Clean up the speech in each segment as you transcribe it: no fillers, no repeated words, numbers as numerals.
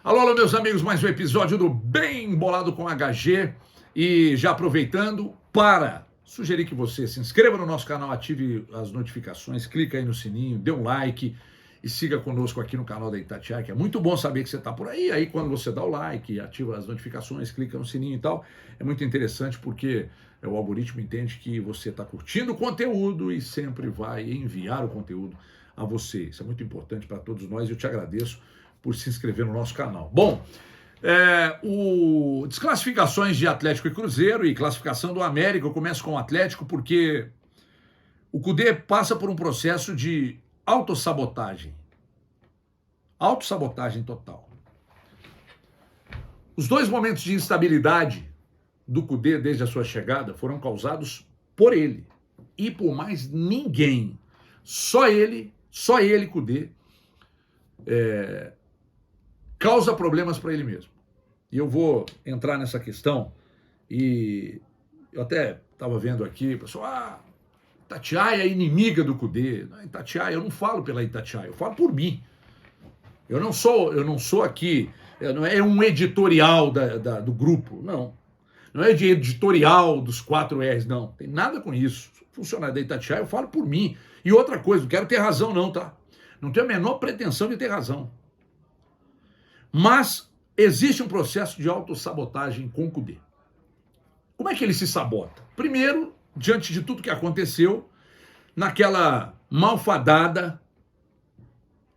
Alô, alô, meus amigos, mais um episódio do Bem Bolado com HG. E já aproveitando para sugerir que você se inscreva no nosso canal, ative as notificações, clica aí no sininho, dê um like e siga conosco aqui no canal da Itatiaia, que é muito bom saber que você está por aí. Aí quando você dá o like, ativa as notificações, clica no sininho e tal, é muito interessante porque o algoritmo entende que você está curtindo o conteúdo e sempre vai enviar o conteúdo a você. Isso é muito importante para todos nós e eu te agradeço por se inscrever no nosso canal. Bom, desclassificações de Atlético e Cruzeiro e classificação do América. Eu começo com o Atlético porque o Cudê passa por um processo de autossabotagem. Autossabotagem total. Os dois momentos de instabilidade do Cudê desde a sua chegada foram causados por ele e por mais ninguém. Só ele, Cudê, causa problemas para ele mesmo. E eu vou entrar nessa questão e eu até estava vendo aqui, pessoal, Itatiaia é inimiga do Cudê. Itatiaia, eu não falo pela Itatiaia, eu falo por mim. Eu não sou aqui, não é um editorial do grupo, não. Não é de editorial dos 4 R's, não. Tem nada com isso. Funcionário da Itatiaia, eu falo por mim. E outra coisa, não quero ter razão não, tá? Não tenho a menor pretensão de ter razão. Mas existe um processo de autossabotagem com o Cudê. Como é que ele se sabota? Primeiro, diante de tudo que aconteceu, naquela malfadada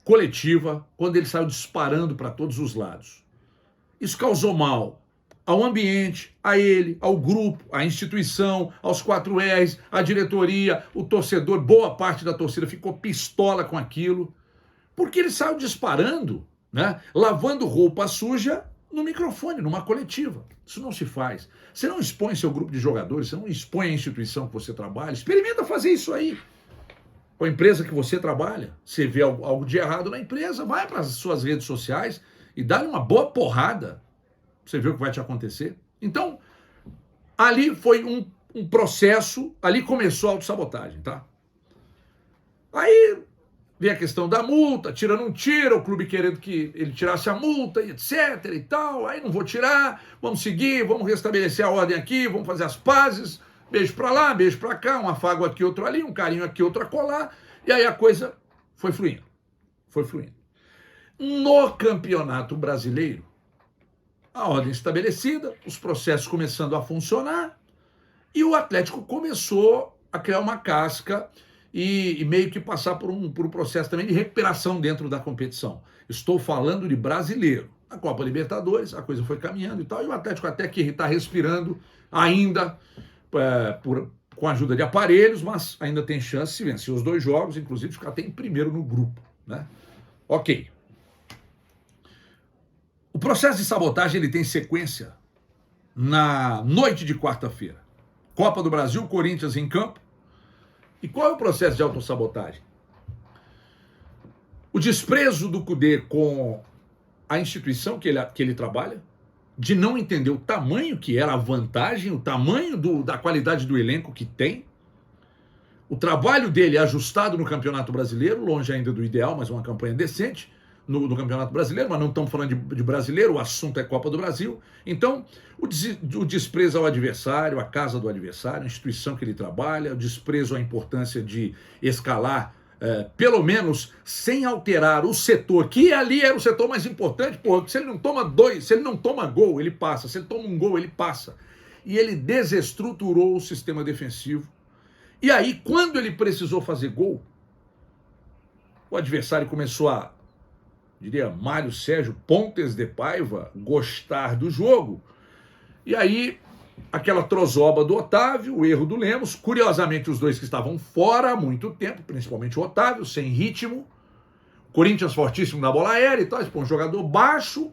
coletiva, quando ele saiu disparando para todos os lados. Isso causou mal ao ambiente, a ele, ao grupo, à instituição, aos 4 R's, à diretoria, o torcedor, boa parte da torcida ficou pistola com aquilo, porque ele saiu disparando, né, lavando roupa suja no microfone, numa coletiva. Isso não se faz. Você não expõe seu grupo de jogadores, você não expõe a instituição que você trabalha. Experimenta fazer isso aí com a empresa que você trabalha. Você vê algo de errado na empresa, vai para as suas redes sociais e dá-lhe uma boa porrada. Você vê o que vai te acontecer. Então, ali foi um processo, ali começou a autossabotagem, tá? Aí vem a questão da multa, não tira, o clube querendo que ele tirasse a multa, e etc e tal. Aí não vou tirar, vamos seguir, vamos restabelecer a ordem aqui, vamos fazer as pazes. Beijo pra lá, beijo pra cá, um afago aqui, outro ali, um carinho aqui, outro acolá. E aí a coisa foi fluindo. Foi fluindo. No Campeonato Brasileiro, a ordem estabelecida, os processos começando a funcionar, e o Atlético começou a criar uma casca e meio que passar por um processo também de recuperação dentro da competição. Estou falando de brasileiro. Na Copa Libertadores, a coisa foi caminhando e tal, e o Atlético até que está respirando ainda com a ajuda de aparelhos, mas ainda tem chance, se vencer os 2 jogos, inclusive ficar até em primeiro no grupo, né? Ok. O processo de sabotagem ele tem sequência na noite de quarta-feira. Copa do Brasil, Corinthians em campo. E qual é o processo de autossabotagem? O desprezo do Cudê com a instituição que ele trabalha, de não entender o tamanho que era a vantagem, o tamanho da qualidade do elenco que tem, o trabalho dele ajustado no Campeonato Brasileiro, longe ainda do ideal, mas uma campanha decente no Campeonato Brasileiro, mas não estamos falando de brasileiro, o assunto é Copa do Brasil. Então, o desprezo ao adversário, a casa do adversário, a instituição que ele trabalha, o desprezo à importância de escalar, pelo menos sem alterar o setor, que ali era o setor mais importante, porque se ele não toma se ele não toma gol, ele passa, se ele toma um gol, ele passa. E ele desestruturou o sistema defensivo. E aí, quando ele precisou fazer gol, o adversário começou a, diria, Mário Sérgio Pontes de Paiva, gostar do jogo. E aí, aquela trozoba do Otávio, o erro do Lemos, curiosamente os dois que estavam fora há muito tempo, principalmente o Otávio, sem ritmo, Corinthians fortíssimo na bola aérea e tal, um jogador baixo,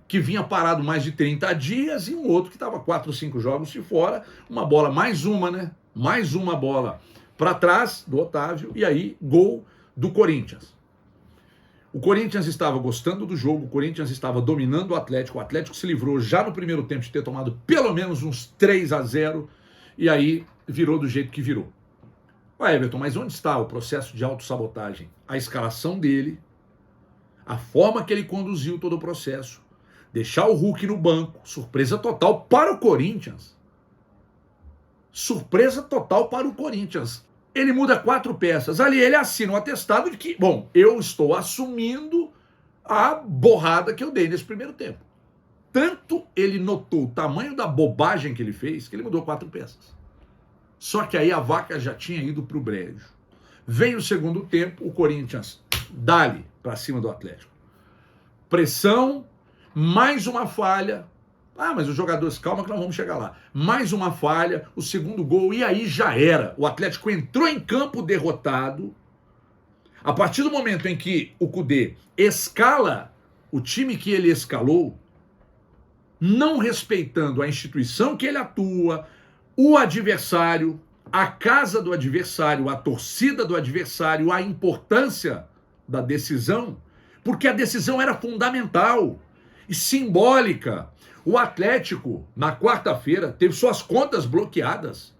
que vinha parado mais de 30 dias, e um outro que estava 4 ou 5 jogos de fora, uma bola, mais uma, né? Mais uma bola para trás do Otávio, e aí, gol do Corinthians. O Corinthians estava gostando do jogo, o Corinthians estava dominando o Atlético se livrou já no primeiro tempo de ter tomado pelo menos uns 3-0, e aí virou do jeito que virou. Ué, Everton, mas onde está o processo de autossabotagem? A escalação dele, a forma que ele conduziu todo o processo, deixar o Hulk no banco, surpresa total para o Corinthians. Surpresa total para o Corinthians. Ele muda 4 peças. Ali ele assina um atestado de que, bom, eu estou assumindo a borrada que eu dei nesse primeiro tempo. Tanto ele notou o tamanho da bobagem que ele fez, que ele mudou 4 peças. Só que aí a vaca já tinha ido para o brejo. Vem o segundo tempo, o Corinthians dá-lhe para cima do Atlético. Pressão, mais uma falha. Ah, mas os jogadores, calma que nós vamos chegar lá. Mais uma falha, o segundo gol, e aí já era. O Atlético entrou em campo derrotado. A partir do momento em que o Kudê escala o time que ele escalou, não respeitando a instituição que ele atua, o adversário, a casa do adversário, a torcida do adversário, a importância da decisão, porque a decisão era fundamental e simbólica. O Atlético, na quarta-feira, teve suas contas bloqueadas.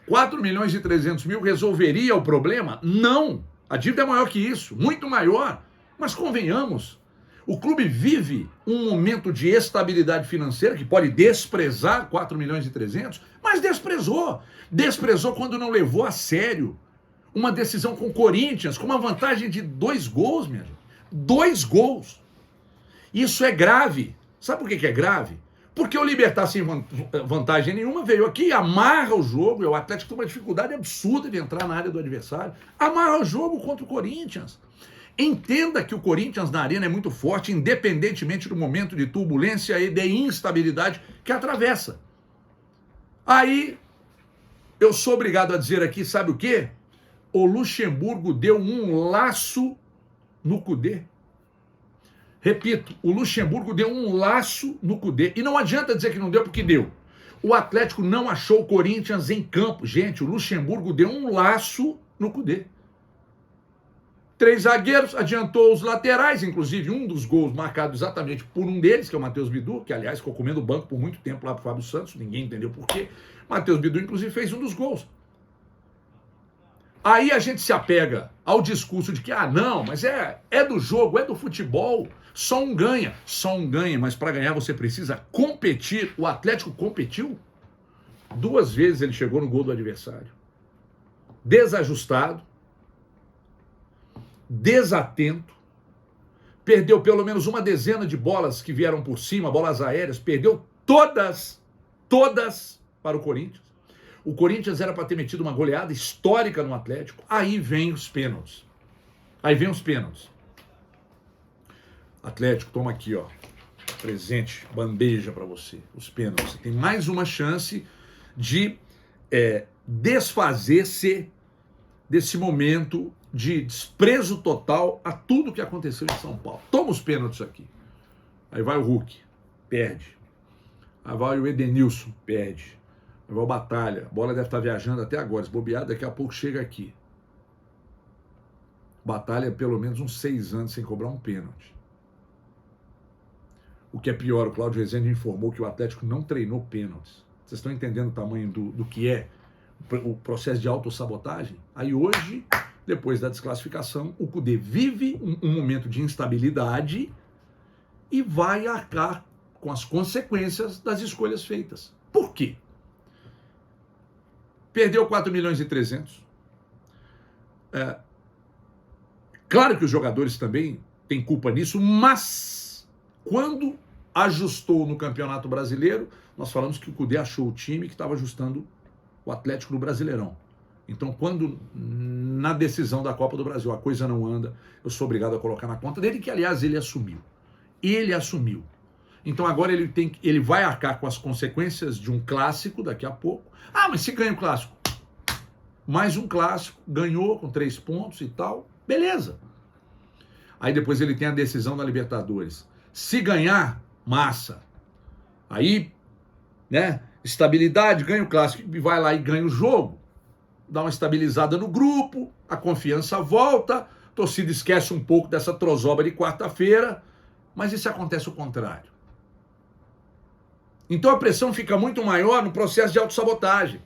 4 milhões e 300 mil resolveria o problema? Não. A dívida é maior que isso, muito maior. Mas convenhamos, o clube vive um momento de estabilidade financeira que pode desprezar 4 milhões e 300, mas desprezou. Desprezou quando não levou a sério uma decisão com o Corinthians, com uma vantagem de 2 gols, minha gente. 2 gols. Isso é grave. Sabe por que é grave? Porque o Libertad, sem vantagem nenhuma, veio aqui, amarra o jogo, e o Atlético tem uma dificuldade absurda de entrar na área do adversário, amarra o jogo contra o Corinthians. Entenda que o Corinthians na arena é muito forte, independentemente do momento de turbulência e de instabilidade que atravessa. Aí, eu sou obrigado a dizer aqui, sabe o quê? O Luxemburgo deu um laço no Kudê. Repito, o Luxemburgo deu um laço no Kudê. E não adianta dizer que não deu, porque deu. O Atlético não achou o Corinthians em campo. Gente, o Luxemburgo deu um laço no Kudê. 3 zagueiros, adiantou os laterais, inclusive um dos gols marcado exatamente por um deles, que é o Matheus Bidu, que aliás ficou comendo o banco por muito tempo lá pro Fábio Santos, ninguém entendeu por quê. Matheus Bidu, inclusive, fez um dos gols. Aí a gente se apega ao discurso de que, não, mas é do jogo, é do futebol, só um ganha. Só um ganha, mas para ganhar você precisa competir. O Atlético competiu. 2 vezes ele chegou no gol do adversário. Desajustado, desatento, perdeu pelo menos uma dezena de bolas que vieram por cima, bolas aéreas, perdeu todas para o Corinthians. O Corinthians era para ter metido uma goleada histórica no Atlético. Aí vem os pênaltis. Atlético, toma aqui, ó. Presente, bandeja para você. Os pênaltis. Você tem mais uma chance de desfazer-se desse momento de desprezo total a tudo que aconteceu em São Paulo. Toma os pênaltis aqui. Aí vai o Hulk, perde. Aí vai o Edenilson, perde. Aí vai o Batalha, a bola deve estar viajando até agora, se bobear, daqui a pouco chega aqui. Batalha pelo menos uns 6 anos sem cobrar um pênalti. O que é pior, o Cláudio Rezende informou que o Atlético não treinou pênaltis. Vocês estão entendendo o tamanho do que é o processo de autossabotagem? Aí hoje, depois da desclassificação, o Kudê vive um momento de instabilidade e vai arcar com as consequências das escolhas feitas. Por quê? Perdeu 4 milhões e 300. Claro que os jogadores também têm culpa nisso, mas quando ajustou no Campeonato Brasileiro, nós falamos que o Kudê achou o time que estava ajustando o Atlético no Brasileirão. Então, quando na decisão da Copa do Brasil a coisa não anda, eu sou obrigado a colocar na conta dele, que aliás ele assumiu. Ele assumiu. Então agora ele vai arcar com as consequências de um clássico daqui a pouco. Mas se ganha o clássico, mais um clássico, ganhou com 3 pontos e tal, beleza. Aí depois ele tem a decisão da Libertadores. Se ganhar, massa. Aí, estabilidade, ganha o clássico, vai lá e ganha o jogo. Dá uma estabilizada no grupo, a confiança volta, a torcida esquece um pouco dessa trozoba de quarta-feira, mas isso acontece o contrário. Então a pressão fica muito maior no processo de autossabotagem.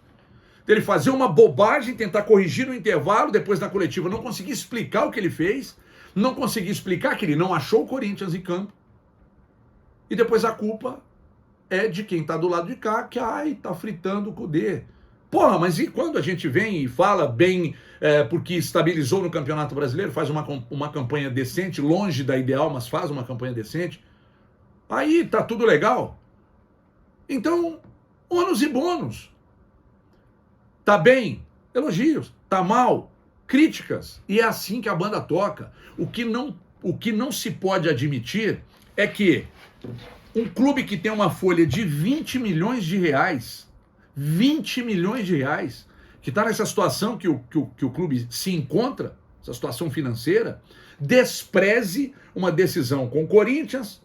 Ele fazer uma bobagem, tentar corrigir no intervalo, depois na coletiva não conseguir explicar o que ele fez, não conseguir explicar que ele não achou o Corinthians em campo. E depois a culpa é de quem está do lado de cá, que tá fritando o Cudê. Porra, mas e quando a gente vem e fala bem, porque estabilizou no Campeonato Brasileiro, faz uma campanha decente, longe da ideal, mas faz uma campanha decente, aí tá tudo legal. Então, ônus e bônus. Tá bem, elogios. Tá mal, críticas. E é assim que a banda toca. O que não se pode admitir é que um clube que tem uma folha de 20 milhões de reais, 20 milhões de reais, que está nessa situação que o clube se encontra, essa situação financeira, despreze uma decisão com o Corinthians,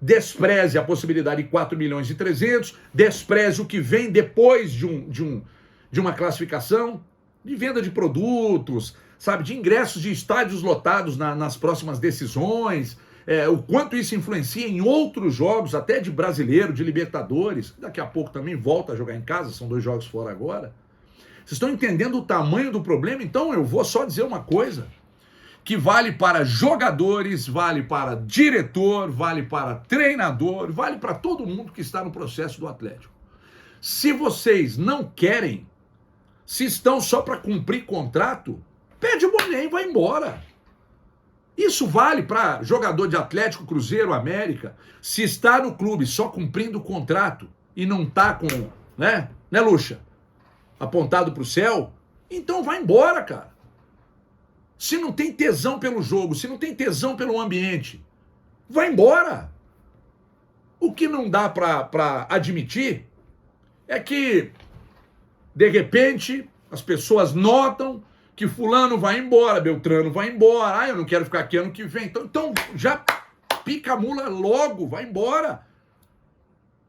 despreze a possibilidade de 4 milhões e 300, despreze o que vem depois de uma classificação, de venda de produtos, sabe, de ingressos de estádios lotados nas próximas decisões, o quanto isso influencia em outros jogos, até de brasileiro, de Libertadores, daqui a pouco também volta a jogar em casa, são 2 jogos fora agora. Vocês estão entendendo o tamanho do problema? Então eu vou só dizer uma coisa, que vale para jogadores, vale para diretor, vale para treinador, vale para todo mundo que está no processo do Atlético. Se vocês não querem, se estão só para cumprir contrato, pede o boné e vai embora. Isso vale para jogador de Atlético, Cruzeiro, América. Se está no clube só cumprindo o contrato e não está com, né, Lucha, apontado para o céu, então vai embora, cara. Se não tem tesão pelo jogo, se não tem tesão pelo ambiente, vai embora. O que não dá para admitir é que, de repente, as pessoas notam que fulano vai embora, Beltrano vai embora, eu não quero ficar aqui ano que vem. Então já pica a mula logo, vai embora.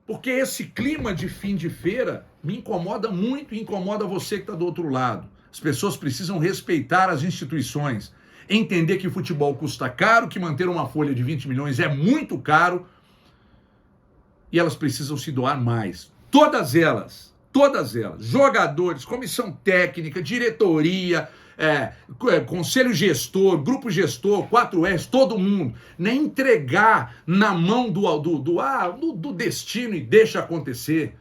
Porque esse clima de fim de feira me incomoda muito e incomoda você que está do outro lado. As pessoas precisam respeitar as instituições, entender que futebol custa caro, que manter uma folha de 20 milhões é muito caro e elas precisam se doar mais. Todas elas, jogadores, comissão técnica, diretoria, conselho gestor, grupo gestor, 4S, todo mundo, nem entregar na mão do destino e deixa acontecer.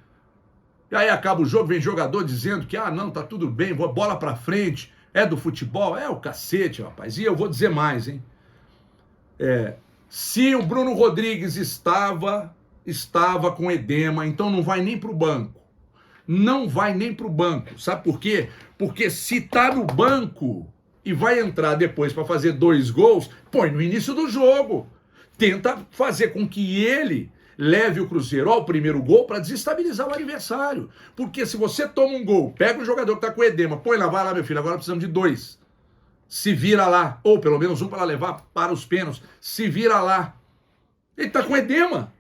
E aí acaba o jogo, vem jogador dizendo que, não, tá tudo bem, bola pra frente, é do futebol, é o cacete, rapaz. E eu vou dizer mais, hein? Se o Bruno Rodrigues estava com edema, então não vai nem pro banco. Não vai nem pro banco. Sabe por quê? Porque se tá no banco e vai entrar depois para fazer 2 gols, põe no início do jogo. Tenta fazer com que ele leve o Cruzeiro ao primeiro gol para desestabilizar o adversário. Porque se você toma um gol, pega o jogador que tá com edema, põe lá, vai lá, meu filho, agora precisamos de 2. Se vira lá. Ou pelo menos um para levar para os pênaltis. Se vira lá. Ele tá com edema.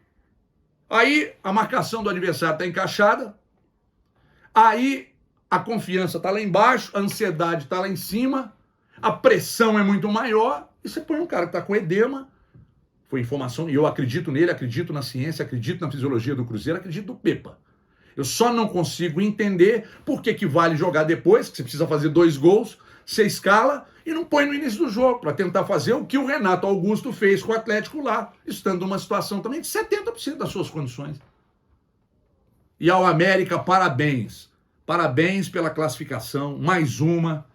Aí a marcação do adversário tá encaixada. Aí a confiança tá lá embaixo, a ansiedade tá lá em cima, a pressão é muito maior, e você põe um cara que tá com edema. Foi informação, e eu acredito nele, acredito na ciência, acredito na fisiologia do Cruzeiro, acredito no Pepa. Eu só não consigo entender por que vale jogar depois, que você precisa fazer 2 gols, você escala e não põe no início do jogo, para tentar fazer o que o Renato Augusto fez com o Atlético lá, estando numa situação também de 70% das suas condições. E ao América, parabéns. Parabéns pela classificação, mais uma,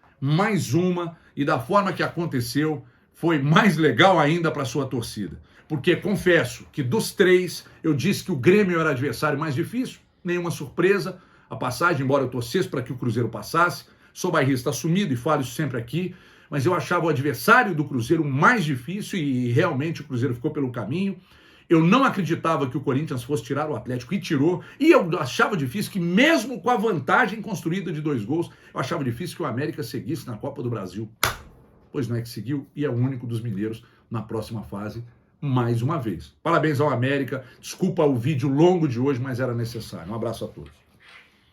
e da forma que aconteceu, foi mais legal ainda para sua torcida. Porque confesso que dos 3, eu disse que o Grêmio era o adversário mais difícil, nenhuma surpresa, a passagem, embora eu torcesse para que o Cruzeiro passasse, sou bairrista assumido e falo isso sempre aqui, mas eu achava o adversário do Cruzeiro mais difícil e realmente o Cruzeiro ficou pelo caminho. Eu não acreditava que o Corinthians fosse tirar o Atlético e tirou. E eu achava difícil que, mesmo com a vantagem construída de 2 gols, eu achava difícil que o América seguisse na Copa do Brasil. Pois não é que seguiu e é o único dos mineiros na próxima fase, mais uma vez. Parabéns ao América. Desculpa o vídeo longo de hoje, mas era necessário. Um abraço a todos.